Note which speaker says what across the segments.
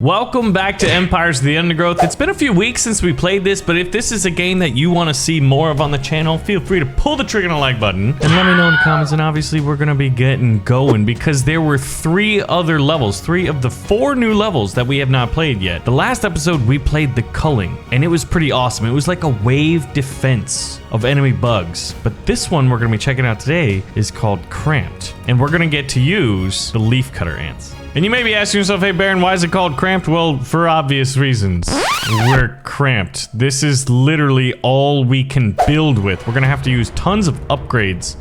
Speaker 1: Welcome back to Empires of the Undergrowth. It's been a few weeks since we played this, but if this is a game that you want to see more of on the channel, feel free to pull the trigger on the like button and let me know in the comments. And obviously we're going to be getting going because there were 3 other levels, 3 of the 4 new levels that we have not played yet. The last episode we played the culling and it was pretty awesome. It was like a wave defense of enemy bugs. But this one we're going to be checking out today is called Cramped, and we're going to get to use the leafcutter ants. And you may be asking yourself, hey Baron, why is it called Cramped? Well, for obvious reasons. We're cramped. This is literally all we can build with. We're gonna have to use tons of upgrades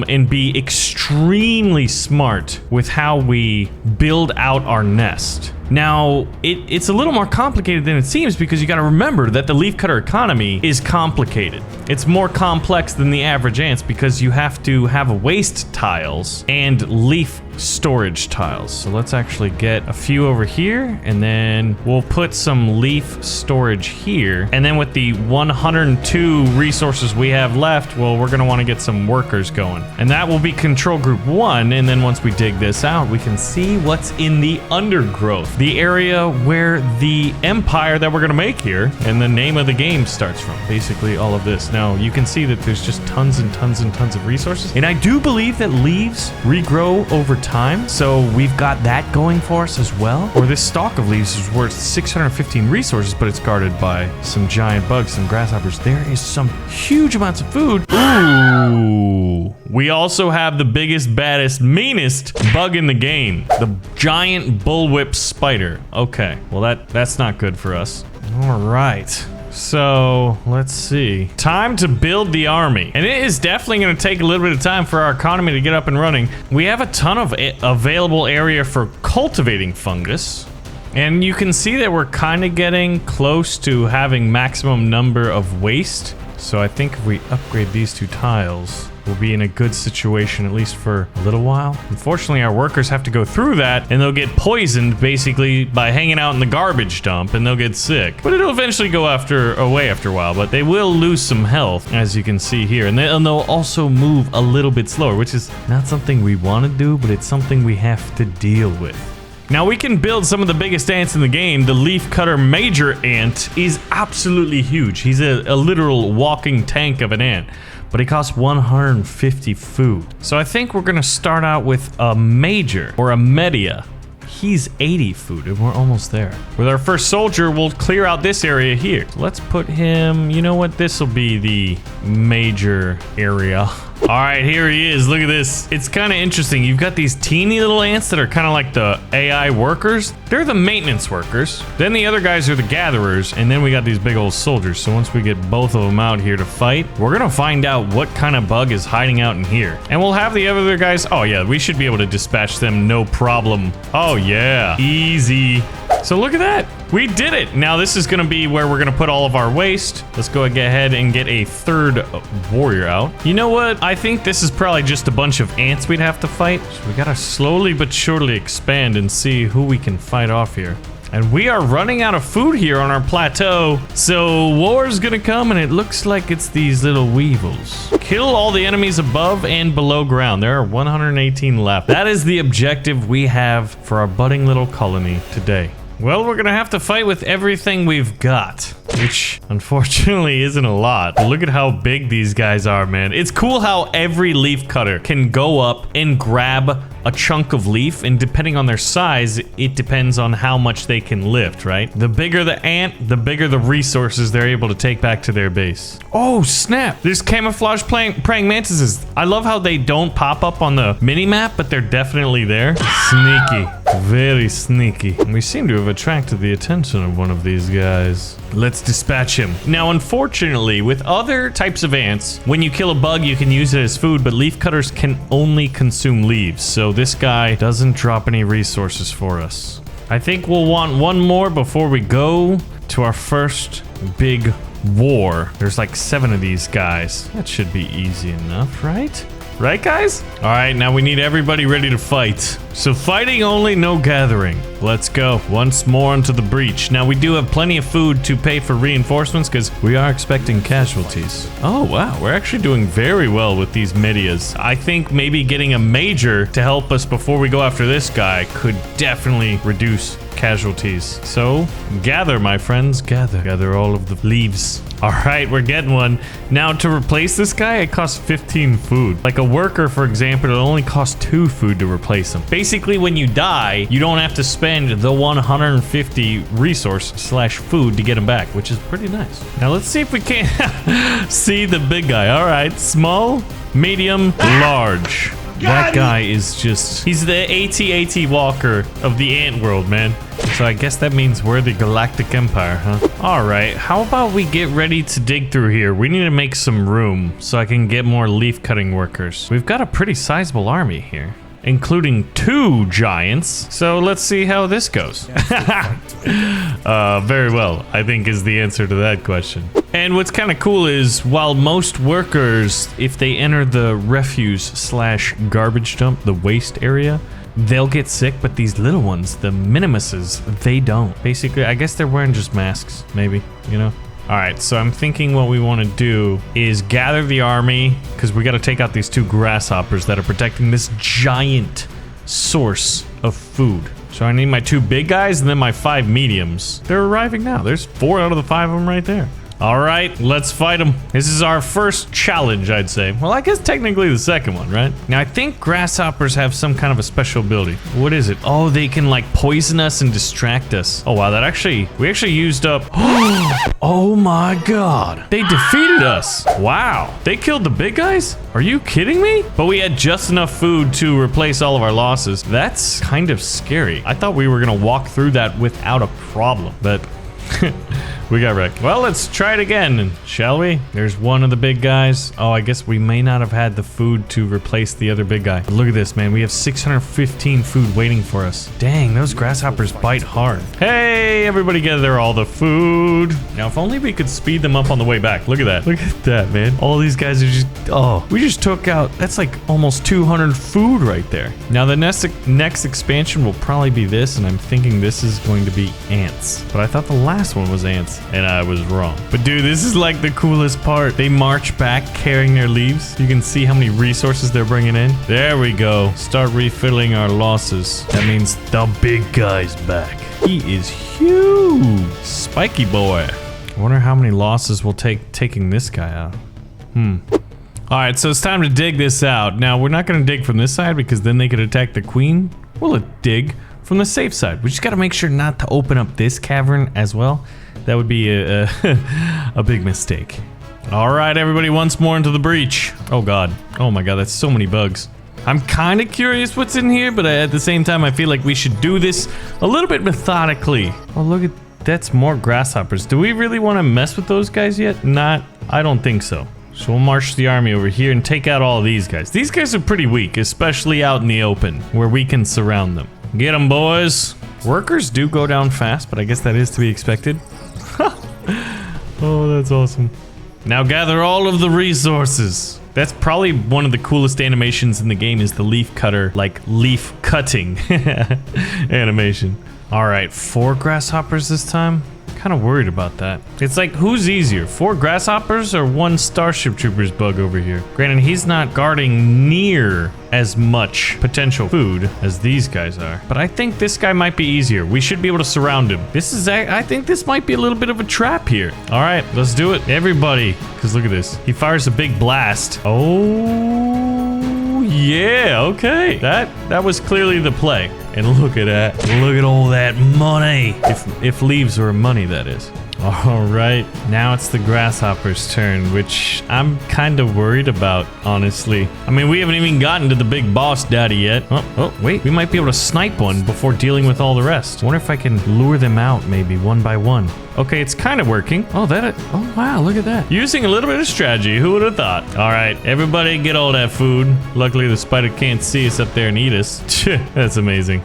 Speaker 1: and be extremely smart with how we build out our nest. Now, it's a little more complicated than it seems because you gotta remember that the leafcutter economy is complicated. It's more complex than the average ants because you have to have waste tiles and leaf storage tiles. So let's actually get a few over here and then we'll put some leaf storage here. And then with the 102 resources we have left, well, we're gonna wanna get some workers going. And that will be control group 1. And then once we dig this out, we can see what's in the undergrowth, the area where the empire that we're gonna make here and the name of the game starts from. Basically all of this. Now you can see that there's just tons and tons and tons of resources. And I do believe that leaves regrow over time. So we've got that going for us as well. Or this stalk of leaves is worth 615 resources, but it's guarded by some giant bugs, some grasshoppers. There is some huge amounts of food. Ooh. We also have the biggest, baddest, meanest bug in the game. The giant bullwhip spider. Okay, well that's not good for us. All right. So let's see. Time to build the army. And it is definitely going to take a little bit of time for our economy to get up and running. We have a ton of available area for cultivating fungus. And you can see that we're kind of getting close to having maximum number of waste. So I think if we upgrade these 2 tiles, we'll be in a good situation, at least for a little while. Unfortunately, our workers have to go through that, and they'll get poisoned, basically, by hanging out in the garbage dump, and they'll get sick. But it'll eventually go away after a while, but they will lose some health, as you can see here. And they'll also move a little bit slower, which is not something we want to do, but it's something we have to deal with. Now we can build some of the biggest ants in the game. The leafcutter major ant is absolutely huge. He's a literal walking tank of an ant. But he costs 150 food. So I think we're gonna start out with a major or a media. He's 80 food and we're almost there. With our first soldier, we'll clear out this area here. Let's put him, you know what? This will be the major area. All right, here he is. Look at this. It's kind of interesting. You've got these teeny little ants that are kind of like the AI workers. They're the maintenance workers. Then the other guys are the gatherers. And then we got these big old soldiers. So once we get both of them out here to fight, we're going to find out what kind of bug is hiding out in here. And we'll have the other guys. Oh, yeah, we should be able to dispatch them. No problem. Oh, yeah. Easy. So look at that. We did it. Now this is going to be where we're going to put all of our waste. Let's go ahead and get a 3rd warrior out. You know what? I think this is probably just a bunch of ants we'd have to fight. So we got to slowly but surely expand and see who we can fight off here. And we are running out of food here on our plateau. So war's going to come and it looks like it's these little weevils. Kill all the enemies above and below ground. There are 118 left. That is the objective we have for our budding little colony today. Well, we're gonna have to fight with everything we've got, which unfortunately isn't a lot. But look at how big these guys are, man. It's cool how every leaf cutter can go up and grab a chunk of leaf, and depending on their size, it depends on how much they can lift, right? The bigger the ant, the bigger the resources they're able to take back to their base. Oh, snap. There's camouflage praying mantises. I love how they don't pop up on the mini-map, but they're definitely there. Sneaky. Very sneaky. And we seem to have attracted the attention of one of these guys. Let's dispatch him. Now, unfortunately, with other types of ants, when you kill a bug, you can use it as food, but leaf cutters can only consume leaves. So this guy doesn't drop any resources for us. I think we'll want one more before we go to our first big war. There's like 7 of these guys. That should be easy enough, right? Right, guys? All right, now we need everybody ready to fight. So fighting only, no gathering. Let's go once more into the breach. Now we do have plenty of food to pay for reinforcements because we are expecting casualties. Oh, wow. We're actually doing very well with these medias. I think maybe getting a major to help us before we go after this guy could definitely reduce casualties. So gather, my friends, gather all of the leaves. All right, we're getting one. Now to replace this guy, it costs 15 food. Like a worker, for example, it only costs 2 food to replace him. Basically, when you die, you don't have to spend the 150 resource slash food to get him back, which is pretty nice. Now let's see if we can see the big guy. All right, small, medium, large. That guy is just, he's the AT-AT walker of the ant world, man. So I guess that means we're the Galactic Empire, huh? All right, how about we get ready to dig through here? We need to make some room so I can get more leaf cutting workers. We've got a pretty sizable army here, including 2 giants. So let's see how this goes. Very well, I think is the answer to that question. And what's kind of cool is while most workers, if they enter the refuse slash garbage dump, the waste area, they'll get sick, but these little ones, the minimuses, they don't. Basically, I guess they're wearing just masks, maybe, you know? All right, so I'm thinking what we want to do is gather the army, because we got to take out these 2 grasshoppers that are protecting this giant source of food. So I need my 2 big guys and then my 5 mediums. They're arriving now. There's 4 out of the 5 of them right there. All right, let's fight them. This is our first challenge, I'd say. Well, I guess technically the second one, right? Now, I think grasshoppers have some kind of a special ability. What is it? Oh, they can like poison us and distract us. Oh, wow, we actually used up. Oh my God. They defeated us. Wow. They killed the big guys? Are you kidding me? But we had just enough food to replace all of our losses. That's kind of scary. I thought we were gonna walk through that without a problem, but we got wrecked. Well, let's try it again, shall we? There's one of the big guys. Oh, I guess we may not have had the food to replace the other big guy. But look at this, man. We have 615 food waiting for us. Dang, those grasshoppers bite hard. Hey, everybody gather all the food. Now, if only we could speed them up on the way back. Look at that. Look at that, man. All these guys are just, oh, we just took out, that's like almost 200 food right there. Now, the next expansion will probably be this, and I'm thinking this is going to be ants. But I thought the last one was ants. And I was wrong. But dude, this is like the coolest part. They march back carrying their leaves. You can see how many resources they're bringing in. There we go. Start refilling our losses. That means the big guy's back. He is huge. Spiky boy. I wonder how many losses we'll take taking this guy out. All right, so it's time to dig this out. Now, we're not going to dig from this side because then they could attack the queen. We'll dig from the safe side. We just got to make sure not to open up this cavern as well. That would be a big mistake. All right, everybody, once more into the breach. Oh, God. Oh, my God, that's so many bugs. I'm kind of curious what's in here, but at the same time, I feel like we should do this a little bit methodically. Oh, look at that's more grasshoppers. Do we really want to mess with those guys yet? Not, I don't think so. So we'll march the army over here and take out all of these guys. These guys are pretty weak, especially out in the open, where we can surround them. Get them, boys. Workers do go down fast, but I guess that is to be expected. Oh, that's awesome. Now gather all of the resources. That's probably one of the coolest animations in the game is the leaf cutter, like leaf cutting animation. All right, 4 grasshoppers this time. Kind of worried about that. It's like, who's easier, 4 grasshoppers or 1 Starship Troopers bug over here? Granted, he's not guarding near as much potential food as these guys are, but I think this guy might be easier. We should be able to surround him. I think this might be a little bit of a trap here. All right, let's do it, everybody, because look at this. He fires a big blast. Oh yeah, okay. That was clearly the play. And look at that. Look at all that money. If leaves were money, that is. All right, now it's the grasshopper's turn, which I'm kind of worried about, honestly. I mean, we haven't even gotten to the big boss daddy yet. Oh, wait, we might be able to snipe one before dealing with all the rest. I wonder if I can lure them out, maybe one by one. Okay, it's kind of working. Oh, oh wow, look at that. Using a little bit of strategy, who would have thought? All right, everybody get all that food. Luckily, the spider can't see us up there and eat us. That's amazing.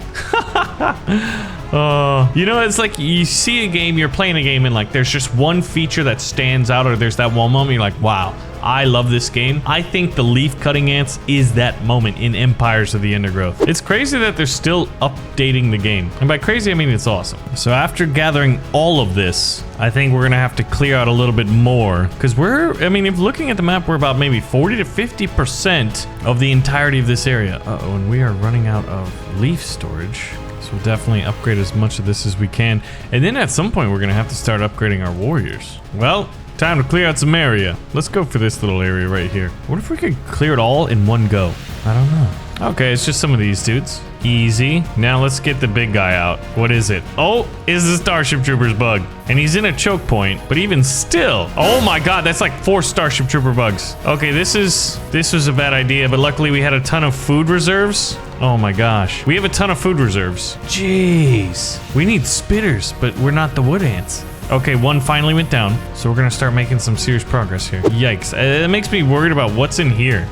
Speaker 1: You know, it's like you see a game, you're playing a game, and like there's just one feature that stands out, or there's that one moment you're like, wow, I love this game. I think the leaf cutting ants is that moment in Empires of the Undergrowth. It's crazy that they're still updating the game. And by crazy, I mean it's awesome. So after gathering all of this, I think we're gonna have to clear out a little bit more, because if looking at the map, we're about maybe 40 to 50% of the entirety of this area. Uh-oh, and we are running out of leaf storage. So we'll definitely upgrade as much of this as we can. And then at some point, we're going to have to start upgrading our warriors. Well, time to clear out some area. Let's go for this little area right here. What if we could clear it all in one go? I don't know. Okay, it's just some of these dudes. Easy. Now let's get the big guy out. What is it? Oh, is the Starship Troopers bug. And he's in a choke point, but even still. Oh my god, that's like 4 Starship Trooper bugs. Okay, this was a bad idea, but luckily we had a ton of food reserves. Oh my gosh. We have a ton of food reserves. Jeez. We need spitters, but we're not the wood ants. Okay, one finally went down, so we're gonna start making some serious progress here. Yikes, it makes me worried about what's in here.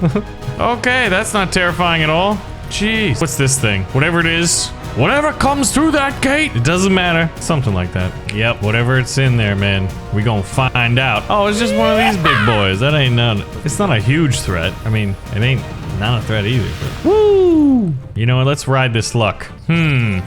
Speaker 1: Okay, that's not terrifying at all. Jeez. What's this thing? Whatever it is, whatever comes through that gate, it doesn't matter. Something like that. Yep, whatever it's in there, man, we gonna find out. Oh, it's just one of these big boys. That ain't none. It's not a huge threat. I mean, it ain't not a threat either. But woo! You know what? Let's ride this luck.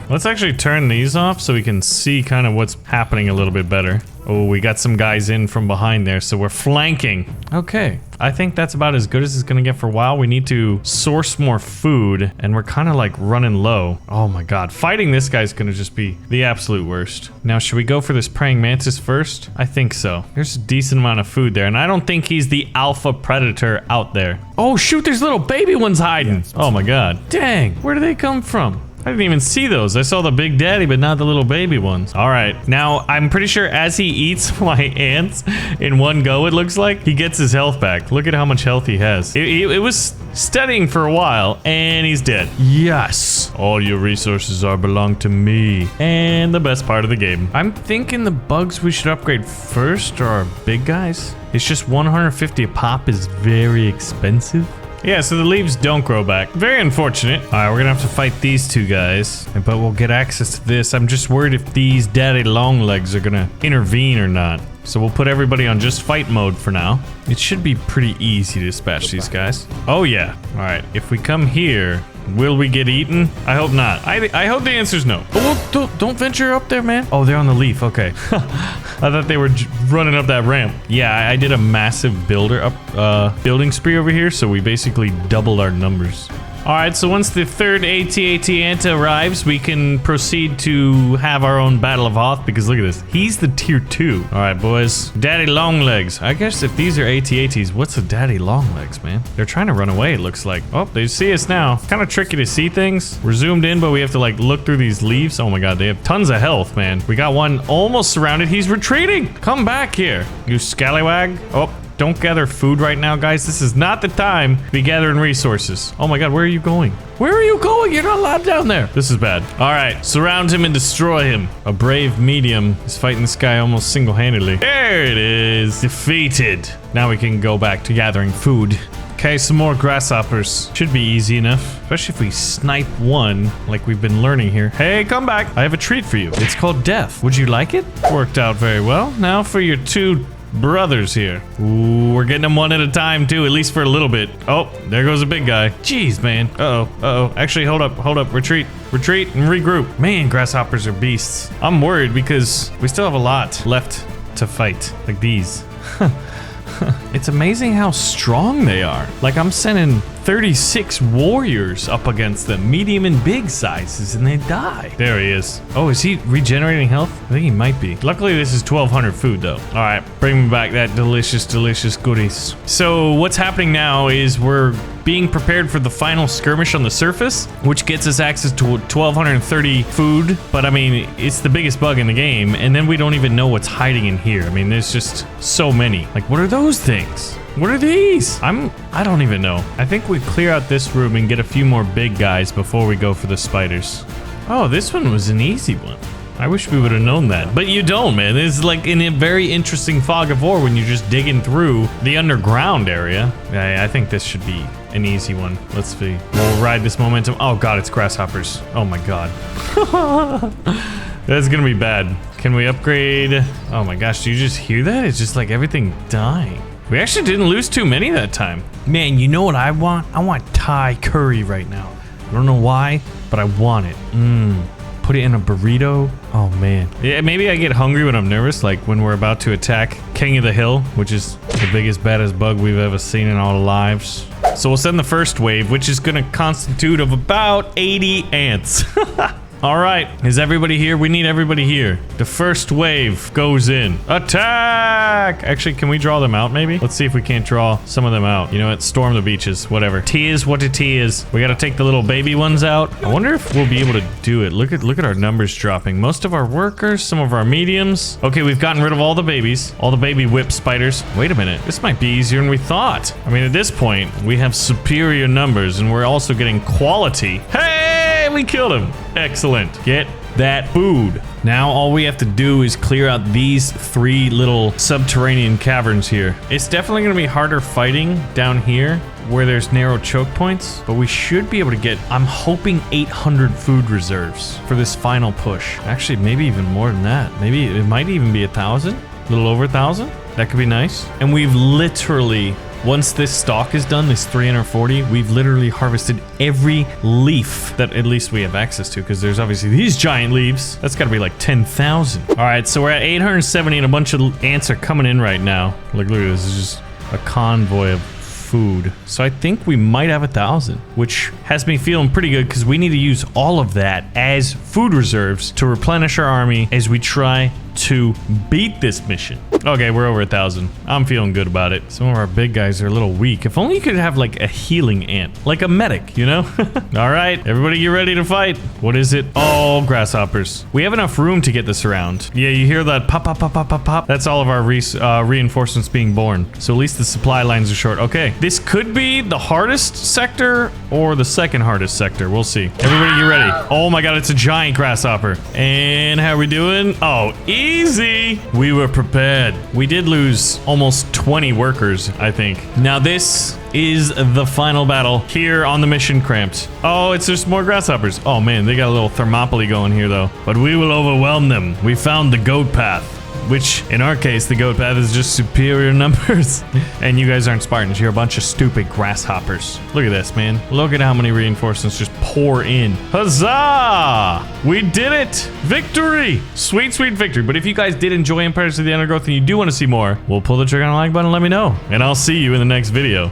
Speaker 1: Let's actually turn these off so we can see kind of what's happening a little bit better. Oh, we got some guys in from behind there, so we're flanking. Okay, I think that's about as good as it's gonna get for a while. We need to source more food, and we're kind of like running low. Oh my god, fighting this guy's gonna just be the absolute worst. Now, should we go for this praying mantis first? I think so. There's a decent amount of food there, and I don't think he's the alpha predator out there. Oh shoot, there's little baby ones hiding. Oh my god. Dang, where do they come from? I didn't even see those. I saw the big daddy, but not the little baby ones. All right. Now, I'm pretty sure as he eats my ants in one go, it looks like, he gets his health back. Look at how much health he has. It was steadying for a while, and he's dead. Yes. All your resources belong to me. And the best part of the game. I'm thinking the bugs we should upgrade first are our big guys. It's just 150 a pop is very expensive. Yeah, so the leaves don't grow back. Very unfortunate. All right, we're gonna have to fight these two guys, but we'll get access to this. I'm just worried if these daddy long legs are gonna intervene or not. So we'll put everybody on just fight mode for now. It should be pretty easy to dispatch these guys. Oh yeah. All right, if we come here, will we get eaten? I hope not. I hope the answer's no. Oh, don't venture up there, man. Oh, they're on the leaf. Okay. I thought they were running up that ramp. Yeah, I did a massive building spree over here, so we basically doubled our numbers. All right, so once the third AT-AT arrives, we can proceed to have our own Battle of Hoth, because look at this. He's the tier 2. All right, boys. Daddy Longlegs. I guess if these are AT-ATs, what's a Daddy Longlegs, man? They're trying to run away, it looks like. Oh, they see us now. Kind of tricky to see things. We're zoomed in, but we have to, like, look through these leaves. Oh, my God. They have tons of health, man. We got one almost surrounded. He's retreating. Come back here, you scallywag. Oh. Don't gather food right now, guys. This is not the time to be gathering resources. Oh my god, where are you going? Where are you going? You're not allowed down there. This is bad. All right, surround him and destroy him. A brave medium is fighting this guy almost single-handedly. There it is. Defeated. Now we can go back to gathering food. Okay, some more grasshoppers. Should be easy enough, especially if we snipe one like we've been learning here. Hey, come back. I have a treat for you. It's called death. Would you like it? Worked out very well. Now for your 2 brothers here. Ooh, we're getting them one at a time too, at least for a little bit. Oh, there goes a big guy. Jeez, man. Uh-oh. Actually, hold up. Retreat and regroup. Man, grasshoppers are beasts. I'm worried because we still have a lot left to fight, like these. It's amazing how strong they are. Like, I'm sending 36 warriors up against them, medium and big sizes, and they die. There he is. Oh, is he regenerating health? I think he might be. Luckily, this is 1,200 food, though. All right, bring me back that delicious, delicious goodies. So what's happening now is we're being prepared for the final skirmish on the surface, which gets us access to 1,230 food. But I mean, it's the biggest bug in the game, and then we don't even know what's hiding in here. I mean, there's just so many. Like, what are those things? What are these? I don't even know. I think we clear out this room and get a few more big guys before we go for the spiders. Oh, this one was an easy one. I wish we would have known that, but you don't, man. It's like in a very interesting fog of war when you're just digging through the underground area. I think this should be an easy one. Let's see. We'll ride this momentum. Oh god, it's grasshoppers. Oh my god. That's gonna be bad. Can we upgrade? Oh my gosh, do you just hear that? It's just like everything dying. We actually didn't lose too many that time. Man, you know what I want? I want Thai curry right now. I don't know why, but I want it. Put it in a burrito. Oh man. Yeah, maybe I get hungry when I'm nervous, like when we're about to attack King of the Hill, which is the biggest, baddest bug we've ever seen in our lives. So we'll send the first wave, which is gonna constitute of about 80 ants. All right, is everybody here? We need everybody here. The first wave goes in. Attack! Actually, can we draw them out maybe? Let's see if we can't draw some of them out. You know what? Storm the beaches, whatever. T is what a T is. We gotta take the little baby ones out. I wonder if we'll be able to do it. Look at our numbers dropping. Most of our workers, some of our mediums. Okay, we've gotten rid of all the babies, all the baby whip spiders. Wait a minute, this might be easier than we thought. I mean, at this point, we have superior numbers and we're also getting quality. Hey, we killed him. Excellent. Get that food. Now all we have to do is clear out these 3 little subterranean caverns here. It's definitely going to be harder fighting down here where there's narrow choke points, but we should be able to get, I'm hoping 800 food reserves for this final push. Actually, maybe even more than that. Maybe it might even be 1,000, a little over 1,000. That could be nice. And we've literally, once this stock is done, this 340, we've literally harvested every leaf that at least we have access to, because there's obviously these giant leaves. That's got to be like 10,000. All right, so we're at 870 and a bunch of ants are coming in right now. Look at this. This is just a convoy of food. So I think we might have 1,000, which has me feeling pretty good because we need to use all of that as food reserves to replenish our army as we try to beat this mission. Okay, we're over 1,000. I'm feeling good about it. Some of our big guys are a little weak. If only you could have like a healing ant, like a medic, you know? All right, everybody get ready to fight. What is it? Oh, grasshoppers. We have enough room to get this around. Yeah, you hear that pop, pop, pop, pop, pop, pop. That's all of our reinforcements being born. So at least the supply lines are short. Okay, this could be the hardest sector or the second hardest sector. We'll see. Everybody get ready. Oh my God, it's a giant grasshopper. And how are we doing? Oh, easy. We were prepared. We did lose almost 20 workers, I think. Now this is the final battle here on the mission Cramped. Oh, it's just more grasshoppers. Oh man, they got a little Thermopylae going here though. But we will overwhelm them. We found the goat path, which in our case, the goat path is just superior numbers. And you guys aren't Spartans. You're a bunch of stupid grasshoppers. Look at this, man. Look at how many reinforcements just pour in. Huzzah! We did it! Victory! Sweet, sweet victory. But if you guys did enjoy Empires of the Undergrowth and you do want to see more, we'll pull the trigger on the like button and let me know. And I'll see you in the next video.